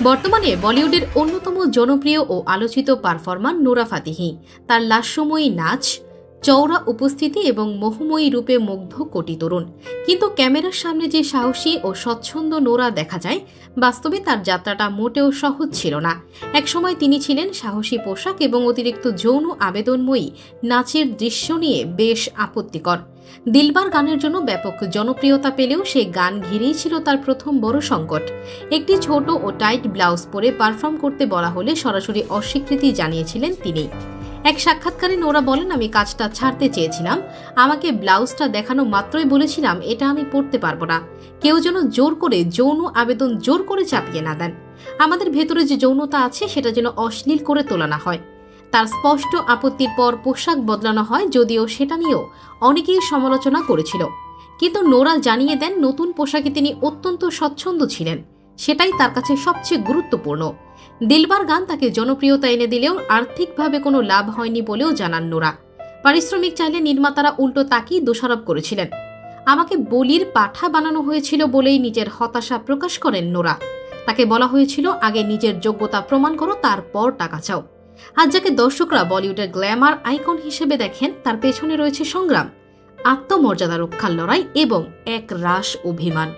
বর্তমানে বলিউডের অন্যতম জনপ্রিয় ও আলোচিত পারফর্মার নোরা ফাতেহি। তার লাস্যময়ী নাচ, চওড়া উপস্থিতি এবং মোহময়ী রূপে মুগ্ধ কোটি তরুণ। কিন্তু ক্যামেরার সামনে যে সাহসী ও স্বচ্ছন্দ নোরা দেখা যায়, বাস্তবে তার যাত্রাটা মোটেও সহজ ছিল না। একসময় তিনি ছিলেন সাহসী পোশাক এবং অতিরিক্ত যৌন আবেদনময়ী নাচের দৃশ্য নিয়ে বেশ আপত্তিকর। দিলবার গানের জন্য ব্যাপক জনপ্রিয়তা পেলেও সেই গান ঘিরেই ছিল তার প্রথম বড় সংকট। একটি ছোট ও টাইট ব্লাউজ পরে পারফর্ম করতে বলা হলে সরাসরি অস্বীকৃতি জানিয়েছিলেন তিনি। এক সাক্ষাৎকারে নোরা বলেন, আমি কাজটা ছাড়তে চেয়েছিলাম। আমাকে ব্লাউজটা দেখানো মাত্রই বলেছিলাম এটা আমি পরতে পারবো না। কেউ যেন জোর করে যৌন আবেদন জোর করে চাপিয়ে না দেন। আমাদের ভেতরে যে যৌনতা আছে সেটা যেন অশ্লীল করে তোলা না হয়। তার স্পষ্ট আপত্তির পর পোশাক বদলানো হয়, যদিও সেটা নিয়েও অনেকেই সমালোচনা করেছিল। কিন্তু নোরা জানিয়ে দেন নতুন পোশাকে তিনি অত্যন্ত স্বচ্ছন্দ ছিলেন, সেটাই তার কাছে সবচেয়ে গুরুত্বপূর্ণ। দিলবার গান তাকে জনপ্রিয়তা এনে দিলেও আর্থিকভাবে কোনো লাভ হয়নি বলেও জানান নোরা। পারিশ্রমিক চাইলে নির্মাতারা উল্টো তাকেই দোষারোপ করেছিলেন। আমাকে বলির পাঠা বানানো হয়েছিল বলেই নিজের হতাশা প্রকাশ করেন নোরা। তাকে বলা হয়েছিল আগে নিজের যোগ্যতা প্রমাণ করো, তারপর টাকা চাও। আজ যাকে দর্শকরা বলিউডের গ্ল্যামার আইকন হিসেবে দেখেন, তার পেছনে রয়েছে সংগ্রাম, আত্মমর্যাদা রক্ষার লড়াই এবং এক রাশ অভিমান।